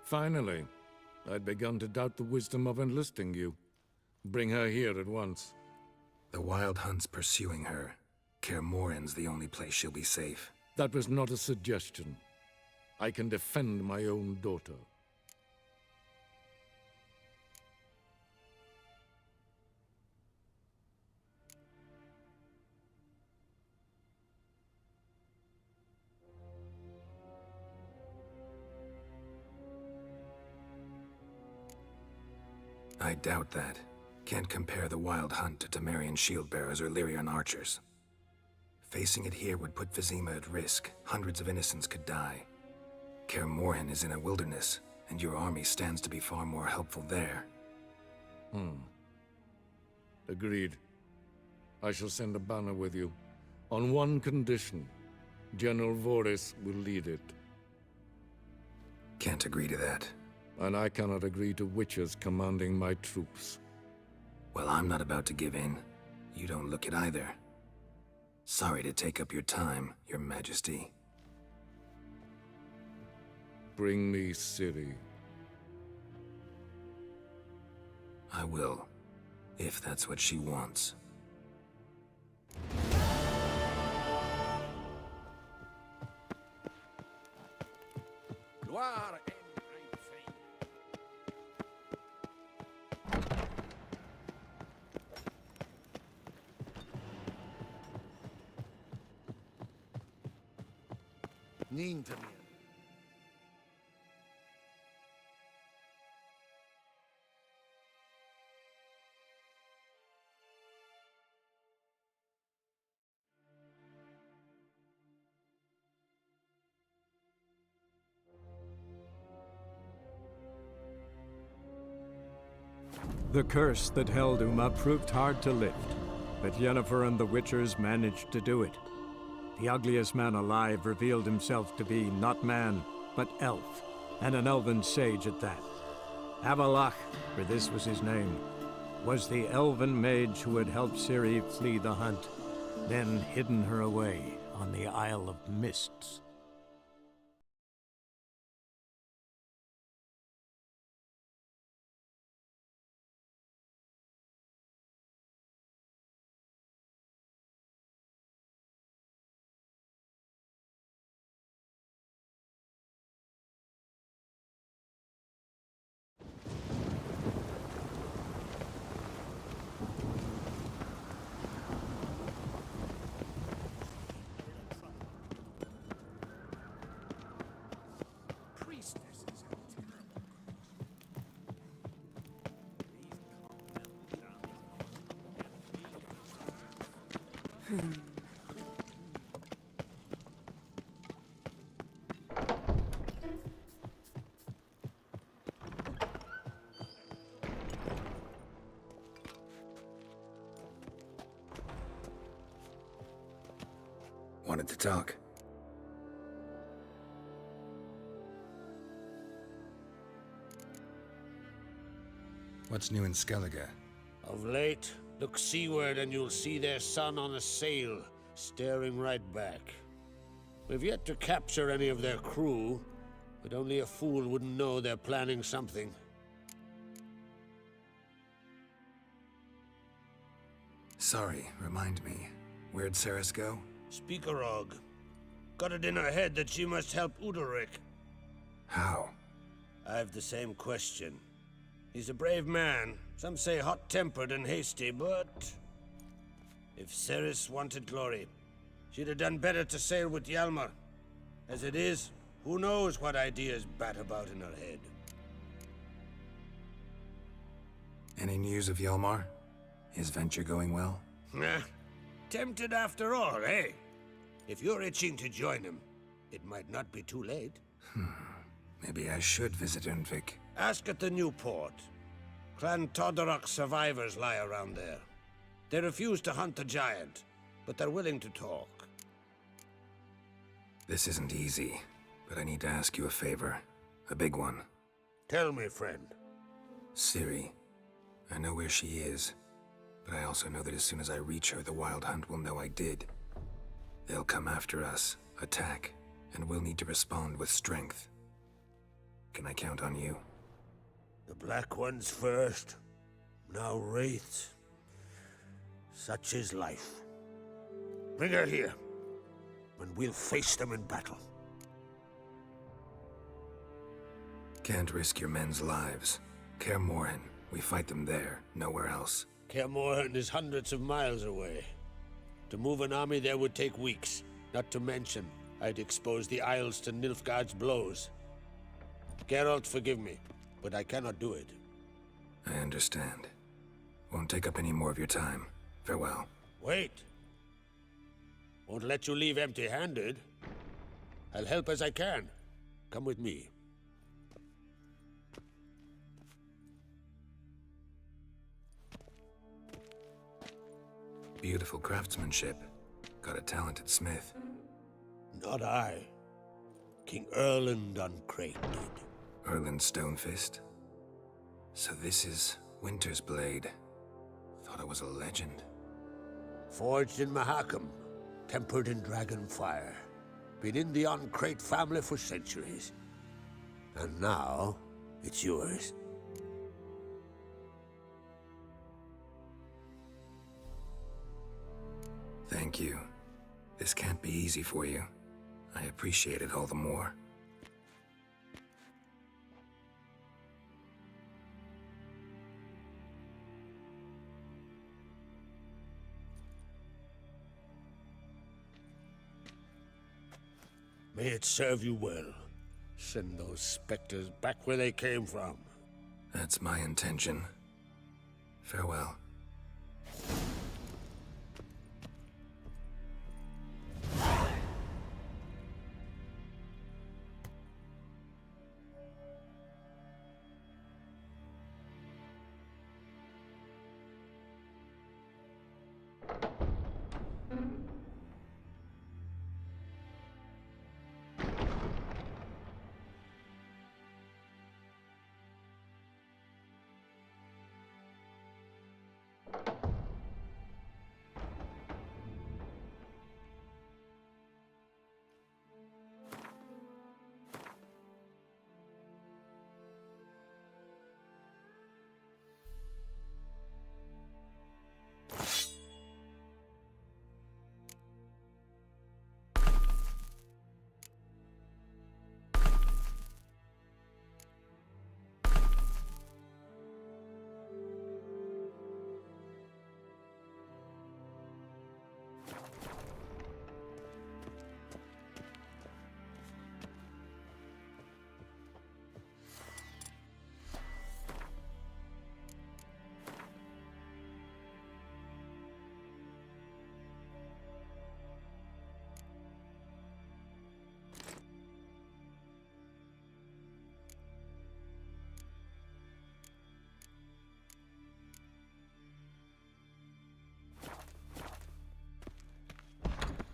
Speaker 11: Finally. I'd begun to doubt the wisdom of enlisting you. Bring her here at once.
Speaker 2: The Wild Hunt's pursuing her. Kaer Morhen's the only place she'll be safe.
Speaker 11: That was not a suggestion. I can defend my own daughter.
Speaker 2: I doubt that. Can't compare the Wild Hunt to Temerian shield-bearers or Lyrian archers. Facing it here would put Vizima at risk. Hundreds of innocents could die. Kaer Morhen is in a wilderness, and your army stands to be far more helpful there.
Speaker 11: Agreed. I shall send a banner with you. On one condition. General Voris will lead it.
Speaker 2: Can't agree to that.
Speaker 11: And I cannot agree to witches commanding my troops.
Speaker 2: Well, I'm not about to give in. You don't look it either. Sorry to take up your time, Your Majesty.
Speaker 11: Bring me Ciri.
Speaker 2: I will, if that's what she wants.
Speaker 4: Gloire and great fame.
Speaker 8: Nintamir.
Speaker 10: The curse that held Uma proved hard to lift, but Yennefer and the Witchers managed to do it. The ugliest man alive revealed himself to be not man, but elf, and an elven sage at that. Avalach, for this was his name, was the elven mage who had helped Ciri flee the hunt, then hidden her away on the Isle of Mists.
Speaker 2: Wanted to talk. What's new in Skellige?
Speaker 4: Of late, look seaward and you'll see their sun on a sail, staring right back. We've yet to capture any of their crew, but only a fool wouldn't know they're planning something.
Speaker 2: Sorry, remind me. Where'd Ceres go?
Speaker 4: Speakerog. Got it in her head that she must help Udalric.
Speaker 2: How?
Speaker 4: I've the same question. He's a brave man. Some say hot-tempered and hasty, but... if Ceres wanted glory, she'd have done better to sail with Hjalmar. As it is, who knows what ideas bat about in her head.
Speaker 2: Any news of Hjalmar? His venture going well?
Speaker 4: Nah. Tempted after all, eh? If you're itching to join him, it might not be too late.
Speaker 2: Maybe I should visit Undvik.
Speaker 4: Ask at the new port. Clan Todorok survivors lie around there. They refuse to hunt the giant, but they're willing to talk.
Speaker 2: This isn't easy, but I need to ask you a favor. A big one.
Speaker 4: Tell me, friend.
Speaker 2: Ciri. I know where she is. But I also know that as soon as I reach her, the Wild Hunt will know I did. They'll come after us, attack, and we'll need to respond with strength. Can I count on you?
Speaker 4: The Black Ones first, now Wraiths. Such is life. Bring her here, and we'll face them in battle.
Speaker 2: Can't risk your men's lives. Kaer Morhen, we fight them there, nowhere else.
Speaker 4: Kaer Morhen is hundreds of miles away. To move an army there would take weeks. Not to mention, I'd expose the Isles to Nilfgaard's blows. Geralt, forgive me, but I cannot do it.
Speaker 2: I understand. Won't take up any more of your time. Farewell.
Speaker 4: Wait. Won't let you leave empty-handed. I'll help as I can. Come with me.
Speaker 2: Beautiful craftsmanship. Got a talented smith.
Speaker 4: Not I. King Erland Uncrate did.
Speaker 2: Erland Stonefist? So this is Winter's Blade. Thought it was a legend.
Speaker 4: Forged in Mahakam, tempered in dragon fire. Been in the Uncrate family for centuries. And now, it's yours.
Speaker 2: Thank you. This can't be easy for you. I appreciate it all the more.
Speaker 12: May it serve you well. Send those specters back where they came from.
Speaker 2: That's my intention. Farewell.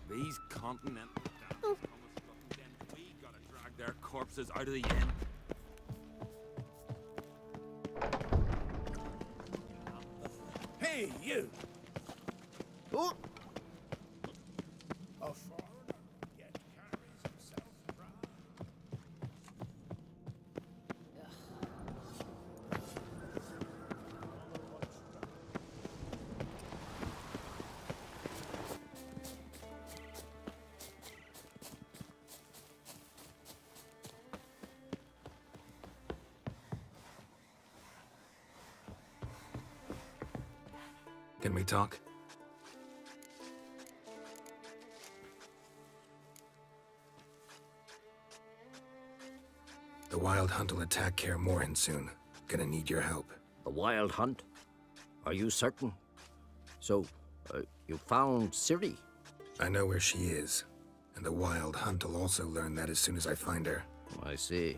Speaker 13: These continental damn we gotta drag their corpses out of the inn.
Speaker 12: Hey, you!
Speaker 8: Oh!
Speaker 12: A foreigner, yet carries himself proud.
Speaker 2: Can we talk? The Wild Hunt will attack Kaer Morhen soon. Gonna need your help.
Speaker 14: The Wild Hunt? Are you certain? So, you found Ciri?
Speaker 2: I know where she is, and the Wild Hunt will also learn that as soon as I find her.
Speaker 14: I see.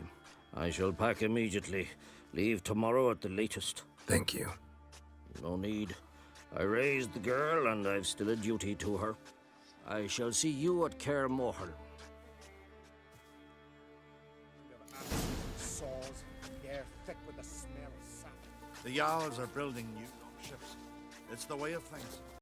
Speaker 14: I shall pack immediately. Leave tomorrow at the latest.
Speaker 2: Thank you.
Speaker 14: No need. I raised the girl, and I've still a duty to her. I shall see you at Kaer Morhen.
Speaker 12: Saws, the air thick with the smell of sap.
Speaker 15: The Jarls are building new ships. It's the way of things.